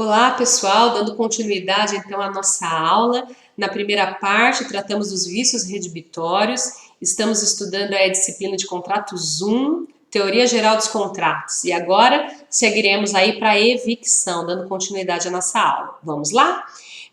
Olá, pessoal, dando continuidade então à nossa aula. Na primeira parte, tratamos dos vícios redibitórios. Estamos estudando a disciplina de contratos 1, Teoria Geral dos Contratos. E agora seguiremos aí para a evicção, dando continuidade à nossa aula. Vamos lá?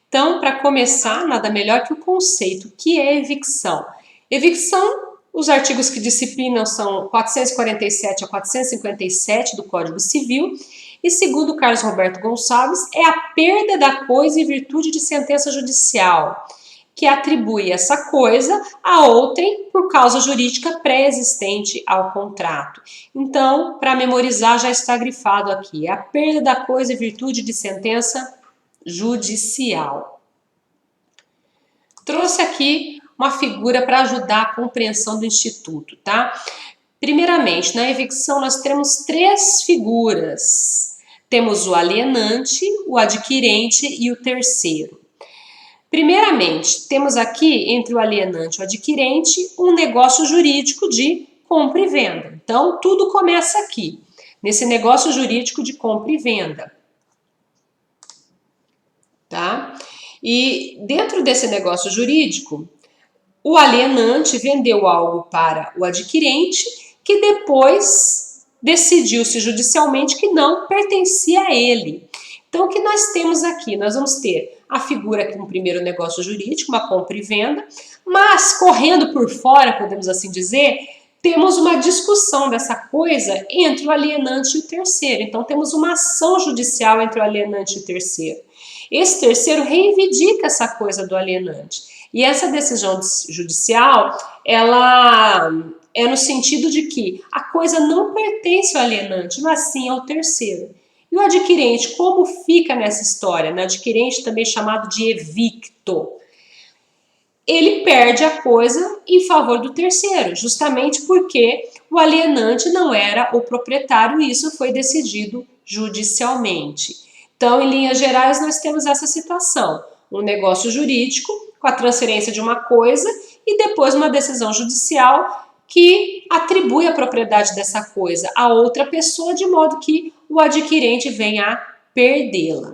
Então, para começar, nada melhor que o conceito. O que é evicção? Evicção, os artigos que disciplinam são 447 a 457 do Código Civil. E segundo Carlos Roberto Gonçalves, é a perda da coisa em virtude de sentença judicial, que atribui essa coisa a outrem por causa jurídica pré-existente ao contrato. Então, para memorizar, já está grifado aqui, é a perda da coisa em virtude de sentença judicial. Trouxe aqui uma figura para ajudar a compreensão do instituto, tá? Primeiramente, na evicção nós temos três figuras. Temos o alienante, o adquirente e o terceiro. Primeiramente, temos aqui entre o alienante e o adquirente um negócio jurídico de compra e venda. Então, tudo começa aqui, nesse negócio jurídico de compra e venda. Tá? E dentro desse negócio jurídico, o alienante vendeu algo para o adquirente, que depois decidiu-se judicialmente que não pertencia a ele. Então, o que nós temos aqui? Nós vamos ter a figura aqui no primeiro negócio jurídico, uma compra e venda, mas correndo por fora, podemos assim dizer, temos uma discussão dessa coisa entre o alienante e o terceiro. Então, temos uma ação judicial entre o alienante e o terceiro. Esse terceiro reivindica essa coisa do alienante. E essa decisão judicial, ela é no sentido de que a coisa não pertence ao alienante, mas sim ao terceiro. E o adquirente, como fica nessa história? O adquirente também chamado de evicto. Ele perde a coisa em favor do terceiro, justamente porque o alienante não era o proprietário e isso foi decidido judicialmente. Então, em linhas gerais, nós temos essa situação. Um negócio jurídico com a transferência de uma coisa e depois uma decisão judicial que atribui a propriedade dessa coisa a outra pessoa de modo que o adquirente venha a perdê-la.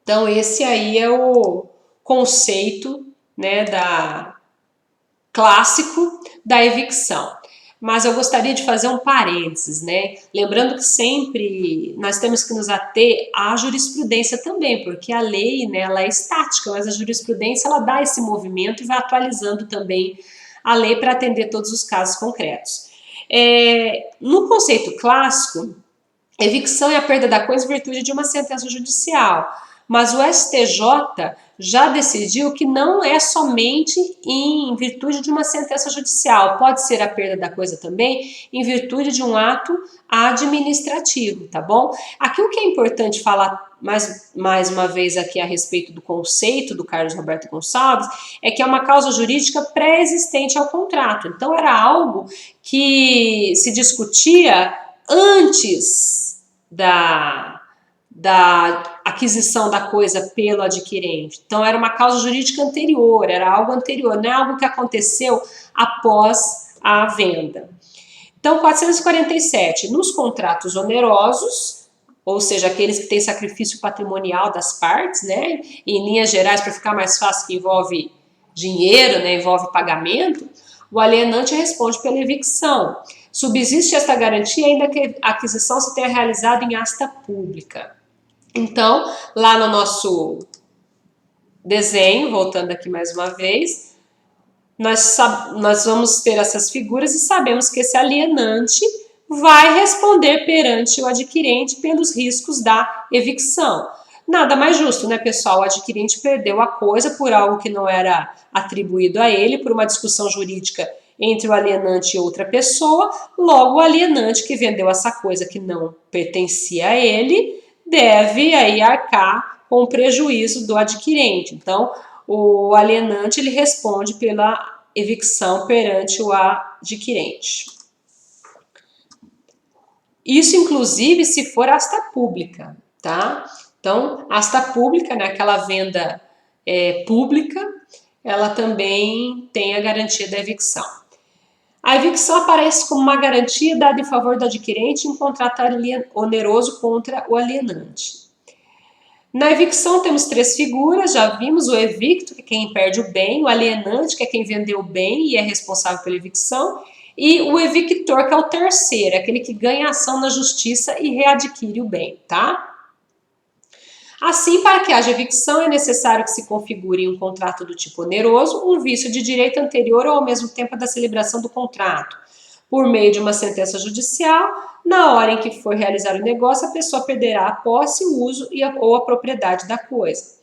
Então, esse aí é o conceito, né, clássico da evicção. Mas eu gostaria de fazer um parênteses, né? Lembrando que sempre nós temos que nos ater à jurisprudência também, porque a lei, né, ela é estática, mas a jurisprudência ela dá esse movimento e vai atualizando também a lei para atender todos os casos concretos. No conceito clássico, evicção é a perda da coisa em virtude de uma sentença judicial, mas o STJ já decidiu que não é somente em virtude de uma sentença judicial, pode ser a perda da coisa também em virtude de um ato administrativo, tá bom? Aqui o que é importante falar mais uma vez aqui a respeito do conceito do Carlos Roberto Gonçalves é que é uma causa jurídica pré-existente ao contrato, então era algo que se discutia antes da aquisição da coisa pelo adquirente. Então, era uma causa jurídica anterior, era algo anterior, não é algo que aconteceu após a venda. Então, 447, nos contratos onerosos, ou seja, aqueles que têm sacrifício patrimonial das partes, né? Em linhas gerais, para ficar mais fácil, que envolve dinheiro, né? Envolve pagamento, o alienante responde pela evicção. Subsiste esta garantia ainda que a aquisição se tenha realizado em asta pública. Então, lá no nosso desenho, voltando aqui mais uma vez, nós vamos ter essas figuras e sabemos que esse alienante vai responder perante o adquirente pelos riscos da evicção. Nada mais justo, né, pessoal? O adquirente perdeu a coisa por algo que não era atribuído a ele, por uma discussão jurídica entre o alienante e outra pessoa, logo o alienante que vendeu essa coisa que não pertencia a ele, deve aí arcar com o prejuízo do adquirente. Então, o alienante ele responde pela evicção perante o adquirente. Isso, inclusive, se for asta pública, tá? Então, asta pública, né, aquela venda pública, ela também tem a garantia da evicção. A evicção aparece como uma garantia dada em favor do adquirente em contrato oneroso contra o alienante. Na evicção temos três figuras, já vimos o evicto, que é quem perde o bem, o alienante, que é quem vendeu o bem e é responsável pela evicção, e o evictor, que é o terceiro, aquele que ganha ação na justiça e readquire o bem, tá? Assim, para que haja evicção, é necessário que se configure em um contrato do tipo oneroso um vício de direito anterior ou ao mesmo tempo da celebração do contrato. Por meio de uma sentença judicial, na hora em que for realizar o negócio, a pessoa perderá a posse, o uso ou a propriedade da coisa.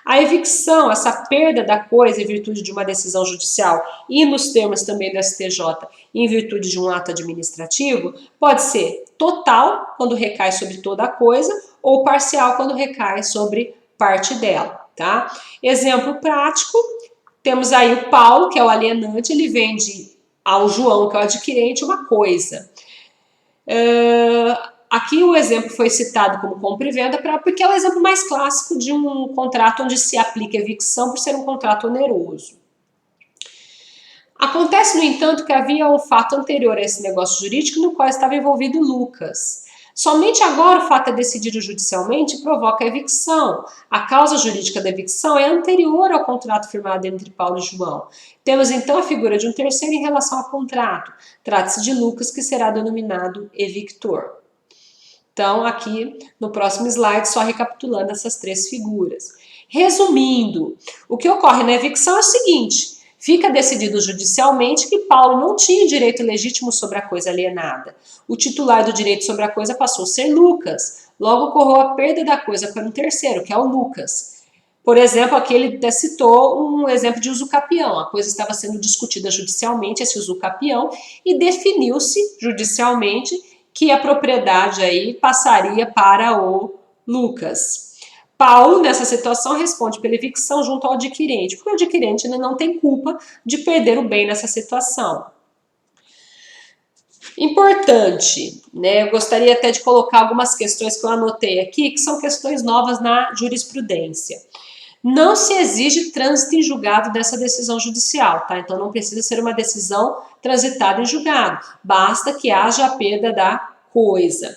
A evicção, essa perda da coisa em virtude de uma decisão judicial e nos termos também do STJ, em virtude de um ato administrativo, pode ser total, quando recai sobre toda a coisa, ou parcial, quando recai sobre parte dela, tá? Exemplo prático, temos aí o Paulo, que é o alienante, ele vende ao João, que é o adquirente, uma coisa. Aqui o exemplo foi citado como compra e venda porque é o exemplo mais clássico de um contrato onde se aplica evicção por ser um contrato oneroso. Acontece, no entanto, que havia um fato anterior a esse negócio jurídico no qual estava envolvido Lucas. Somente agora o fato é decidido judicialmente e provoca a evicção. A causa jurídica da evicção é anterior ao contrato firmado entre Paulo e João. Temos então a figura de um terceiro em relação ao contrato. Trata-se de Lucas, que será denominado evictor. Então, aqui no próximo slide, só recapitulando essas três figuras. Resumindo, o que ocorre na evicção é o seguinte: fica decidido judicialmente que Paulo não tinha direito legítimo sobre a coisa alienada. O titular do direito sobre a coisa passou a ser Lucas. Logo ocorreu a perda da coisa para um terceiro, que é o Lucas. Por exemplo, aqui ele até citou um exemplo de usucapião. A coisa estava sendo discutida judicialmente, esse usucapião, e definiu-se judicialmente que a propriedade aí passaria para o Lucas. Paulo, nessa situação, responde pela evicção junto ao adquirente, porque o adquirente não tem culpa de perder o bem nessa situação. Importante, né? Eu gostaria até de colocar algumas questões que eu anotei aqui, que são questões novas na jurisprudência. Não se exige trânsito em julgado dessa decisão judicial, tá? Então não precisa ser uma decisão transitada em julgado, basta que haja a perda da coisa.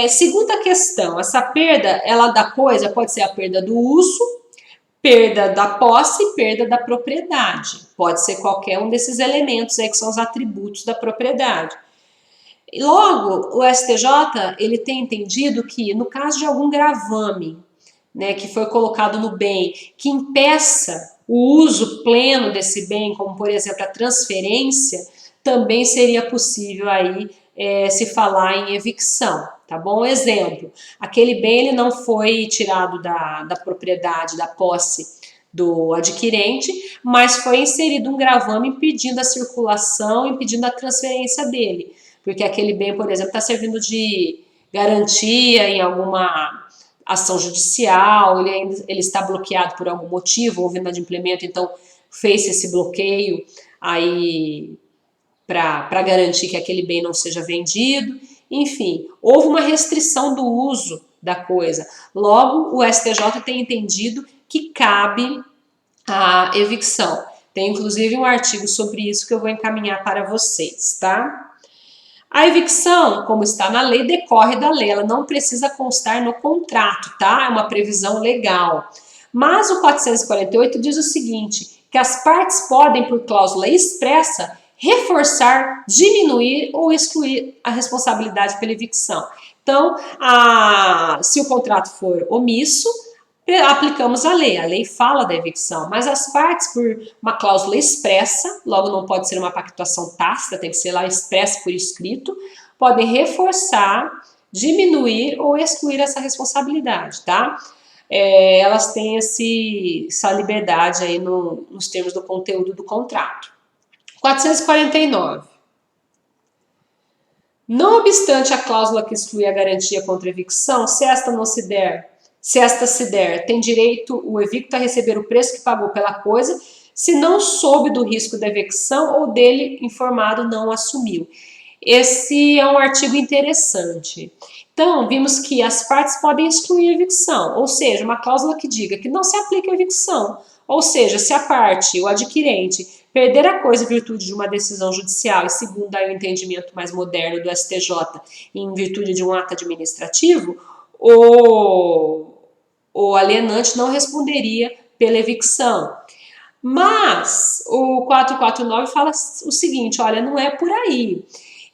Segunda questão, essa perda da coisa pode ser a perda do uso, perda da posse e perda da propriedade. Pode ser qualquer um desses elementos aí que são os atributos da propriedade. E logo, o STJ ele tem entendido que no caso de algum gravame, né, que foi colocado no bem, que impeça o uso pleno desse bem, como por exemplo a transferência, também seria possível aí se falar em evicção, tá bom? Exemplo, aquele bem ele não foi tirado da propriedade, da posse do adquirente, mas foi inserido um gravame impedindo a circulação, impedindo a transferência dele, porque aquele bem, por exemplo, está servindo de garantia em alguma ação judicial, ele está bloqueado por algum motivo, houve inadimplemento, então fez esse bloqueio aí para garantir que aquele bem não seja vendido. Enfim, houve uma restrição do uso da coisa. Logo, o STJ tem entendido que cabe a evicção. Tem inclusive um artigo sobre isso que eu vou encaminhar para vocês, tá? A evicção, como está na lei, decorre da lei, ela não precisa constar no contrato, tá? É uma previsão legal. Mas o 448 diz o seguinte, que as partes podem, por cláusula expressa, reforçar, diminuir ou excluir a responsabilidade pela evicção. Então, se o contrato for omisso, aplicamos a lei fala da evicção, mas as partes, por uma cláusula expressa, logo não pode ser uma pactuação tácita, tem que ser lá expressa por escrito, podem reforçar, diminuir ou excluir essa responsabilidade, tá? Elas têm essa liberdade aí nos termos do conteúdo do contrato. 449. Não obstante a cláusula que exclui a garantia contra evicção, se esta se der, tem direito o evicto a receber o preço que pagou pela coisa, se não soube do risco da evicção ou dele informado não assumiu. Esse é um artigo interessante. Então, vimos que as partes podem excluir a evicção, ou seja, uma cláusula que diga que não se aplica a evicção. Ou seja, se a parte, o adquirente, perder a coisa em virtude de uma decisão judicial e segundo aí o entendimento mais moderno do STJ, em virtude de um ato administrativo, o alienante não responderia pela evicção. Mas o 449 fala o seguinte, olha, não é por aí.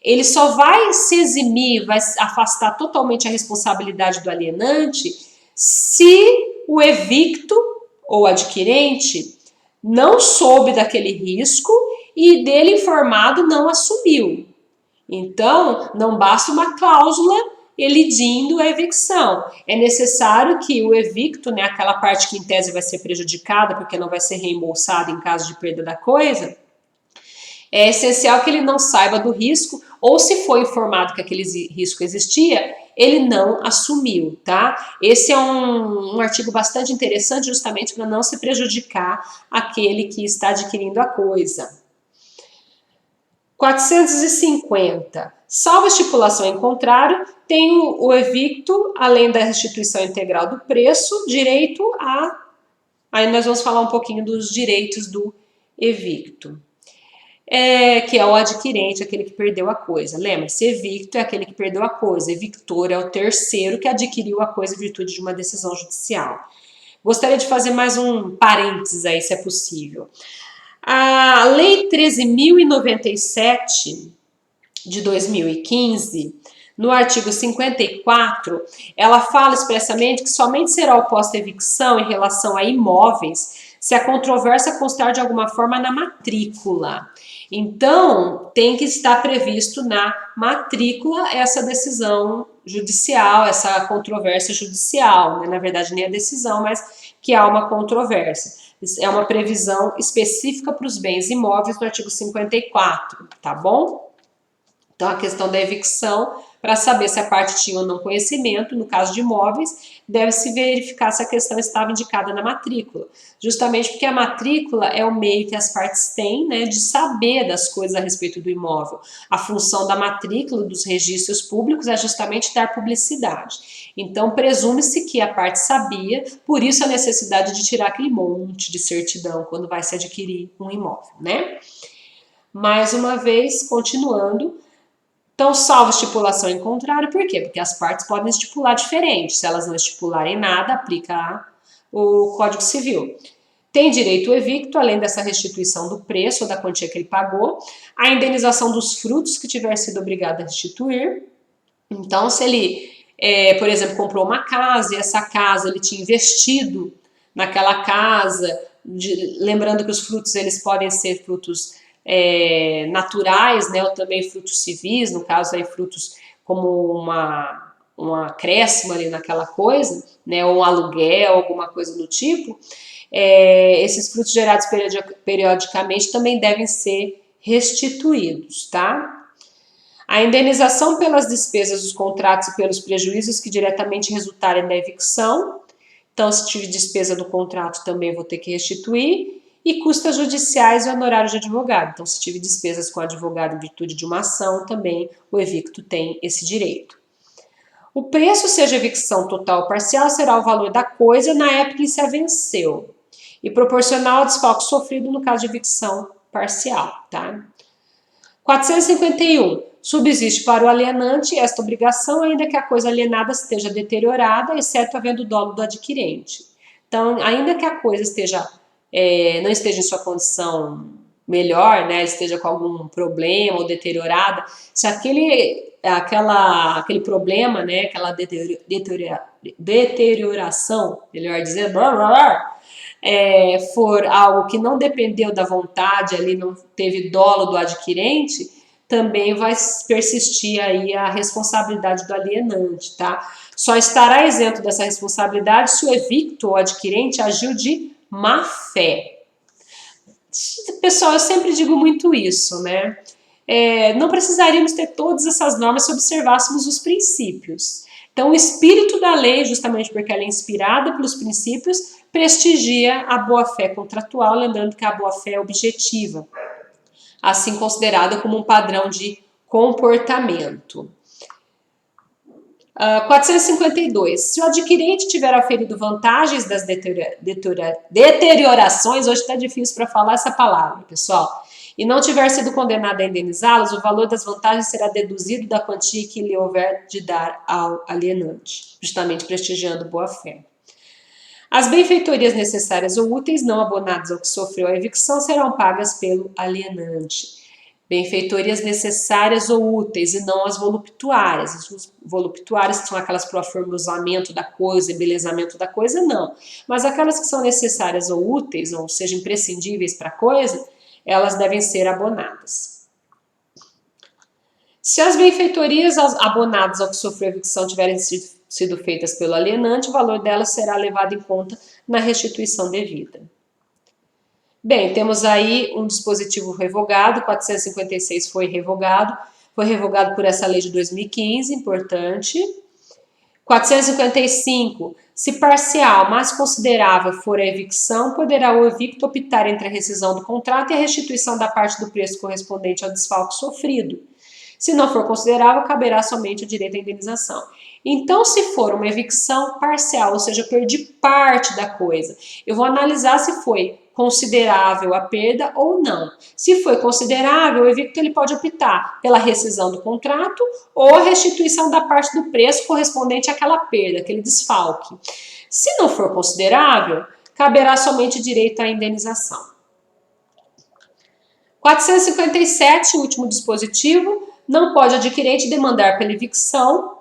Ele só vai se eximir, vai afastar totalmente a responsabilidade do alienante se o evicto ou adquirente não soube daquele risco e dele informado não assumiu. Então, não basta uma cláusula elidindo a evicção. É necessário que o evicto, né, aquela parte que em tese vai ser prejudicada porque não vai ser reembolsada em caso de perda da coisa, é essencial que ele não saiba do risco ou se foi informado que aquele risco existia, ele não assumiu, tá? Esse é um artigo bastante interessante justamente para não se prejudicar aquele que está adquirindo a coisa. 450. Salvo estipulação em contrário, tem o evicto, além da restituição integral do preço, direito a... Aí nós vamos falar um pouquinho dos direitos do evicto. Que é o adquirente, aquele que perdeu a coisa. Lembra-se, evicto é aquele que perdeu a coisa, evictor é o terceiro que adquiriu a coisa em virtude de uma decisão judicial. Gostaria de fazer mais um parênteses aí, se é possível. A Lei 13.097 de 2015, no artigo 54, ela fala expressamente que somente será oposta a evicção em relação a imóveis se a controvérsia constar de alguma forma na matrícula. Então, tem que estar previsto na matrícula essa decisão judicial, essa controvérsia judicial, né? Na verdade, nem a decisão, mas que há uma controvérsia. É uma previsão específica para os bens imóveis no artigo 54, tá bom? Então, a questão da evicção, para saber se a parte tinha ou não conhecimento, no caso de imóveis, deve-se verificar se a questão estava indicada na matrícula. Justamente porque a matrícula é o meio que as partes têm, né, de saber das coisas a respeito do imóvel. A função da matrícula, dos registros públicos, é justamente dar publicidade. Então, presume-se que a parte sabia, por isso a necessidade de tirar aquele monte de certidão quando vai se adquirir um imóvel, né? Mais uma vez, continuando. Então, salvo estipulação em contrário, por quê? Porque as partes podem estipular diferente. Se elas não estipularem nada, aplica o Código Civil. Tem direito ao evicto, além dessa restituição do preço ou da quantia que ele pagou, a indenização dos frutos que tiver sido obrigado a restituir. Então, se ele, por exemplo, comprou uma casa e essa casa ele tinha investido naquela casa, lembrando que os frutos eles podem ser frutos naturais, né, ou também frutos civis, no caso aí frutos como um acréscimo ali naquela coisa, né, ou um aluguel, alguma coisa do tipo, esses frutos gerados periodicamente também devem ser restituídos, tá? A indenização pelas despesas dos contratos e pelos prejuízos que diretamente resultarem da evicção, então se tive despesa do contrato também vou ter que restituir, e custas judiciais e honorários de advogado. Então, se tive despesas com advogado em virtude de uma ação, também o evicto tem esse direito. O preço, seja evicção total ou parcial, será o valor da coisa na época em que se a venceu e proporcional ao desfalque sofrido no caso de evicção parcial, tá? 451. Subsiste para o alienante esta obrigação, ainda que a coisa alienada esteja deteriorada, exceto havendo dolo do adquirente. Então, ainda que a coisa não esteja em sua condição melhor, né, esteja com algum problema ou deteriorada, se aquele problema, né, aquela deterioração, melhor dizer, for algo que não dependeu da vontade, ali não teve dolo do adquirente, também vai persistir aí a responsabilidade do alienante, tá? Só estará isento dessa responsabilidade se o evicto ou adquirente agiu de má fé. Pessoal, eu sempre digo muito isso, né? Não precisaríamos ter todas essas normas se observássemos os princípios. Então, o espírito da lei, justamente porque ela é inspirada pelos princípios, prestigia a boa-fé contratual, lembrando que a boa-fé é objetiva, assim considerada como um padrão de comportamento. 452. Se o adquirente tiver aferido vantagens das deteriorações, hoje está difícil para falar essa palavra, pessoal, e não tiver sido condenado a indenizá-las, o valor das vantagens será deduzido da quantia que lhe houver de dar ao alienante, justamente prestigiando boa-fé. As benfeitorias necessárias ou úteis não abonadas ao que sofreu a evicção serão pagas pelo alienante. Benfeitorias necessárias ou úteis e não as voluptuárias. As voluptuárias, que são aquelas para o aformosamento da coisa, embelezamento da coisa, não. Mas aquelas que são necessárias ou úteis, ou seja, imprescindíveis para a coisa, elas devem ser abonadas. Se as benfeitorias abonadas ao que sofreu evicção tiverem sido feitas pelo alienante, o valor delas será levado em conta na restituição devida. Bem, temos aí um dispositivo revogado, 456 foi revogado por essa lei de 2015, importante. 455, se parcial, mas considerável for a evicção, poderá o evicto optar entre a rescisão do contrato e a restituição da parte do preço correspondente ao desfalque sofrido. Se não for considerável, caberá somente o direito à indenização. Então, se for uma evicção parcial, ou seja, eu perdi parte da coisa, eu vou analisar se foi considerável a perda ou não. Se foi considerável, o evicto ele pode optar pela rescisão do contrato ou a restituição da parte do preço correspondente àquela perda, aquele desfalque. Se não for considerável, caberá somente direito à indenização. 457, último dispositivo, não pode adquirente demandar pela evicção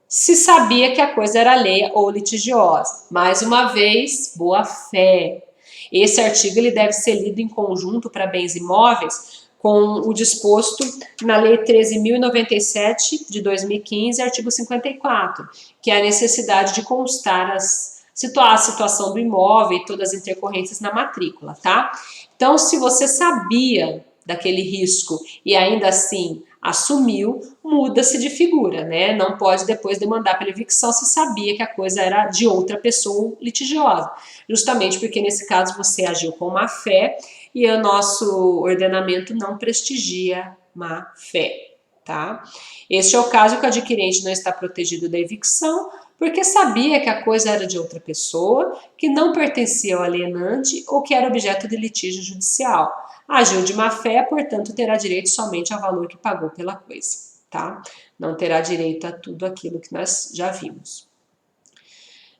se sabia que a coisa era alheia ou litigiosa. Mais uma vez, boa fé. Esse artigo ele deve ser lido em conjunto para bens imóveis com o disposto na Lei 13.097 de 2015, artigo 54, que é a necessidade de constar a situação do imóvel e todas as intercorrências na matrícula, tá? Então, se você sabia daquele risco e ainda assim assumiu, muda-se de figura, né? Não pode depois demandar pela evicção se sabia que a coisa era de outra pessoa litigiosa, justamente porque nesse caso você agiu com má fé e o nosso ordenamento não prestigia má fé, tá? Este é o caso que o adquirente não está protegido da evicção porque sabia que a coisa era de outra pessoa, que não pertencia ao alienante ou que era objeto de litígio judicial. Agiu de má fé, portanto, terá direito somente ao valor que pagou pela coisa, tá? Não terá direito a tudo aquilo que nós já vimos.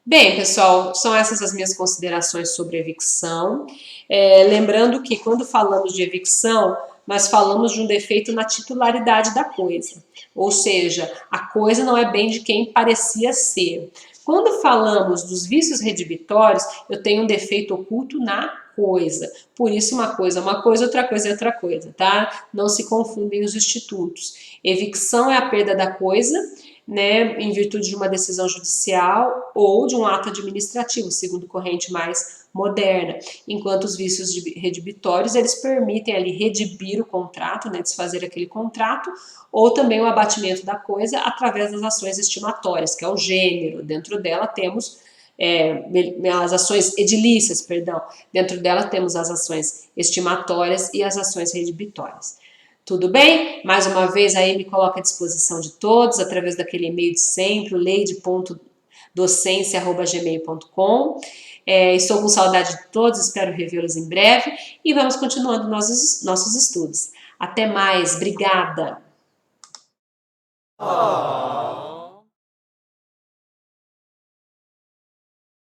Bem, pessoal, são essas as minhas considerações sobre evicção. Lembrando que quando falamos de evicção, nós falamos de um defeito na titularidade da coisa. Ou seja, a coisa não é bem de quem parecia ser. Quando falamos dos vícios redibitórios, eu tenho um defeito oculto na coisa. Por isso, uma coisa é uma coisa, outra coisa é outra coisa, tá? Não se confundem os institutos. Evicção é a perda da coisa, né, em virtude de uma decisão judicial ou de um ato administrativo, segundo corrente mais moderna, enquanto os vícios redibitórios, eles permitem ali redibir o contrato, né, desfazer aquele contrato, ou também o abatimento da coisa através das ações estimatórias, que é o gênero. Dentro dela temos as ações edilícias, perdão, dentro dela temos as ações estimatórias e as ações redibitórias. Tudo bem? Mais uma vez aí me coloco à disposição de todos através daquele e-mail de sempre, leide.docência@gmail.com. Estou com saudade de todos, espero revê-los em breve e vamos continuando nossos estudos. Até mais, obrigada!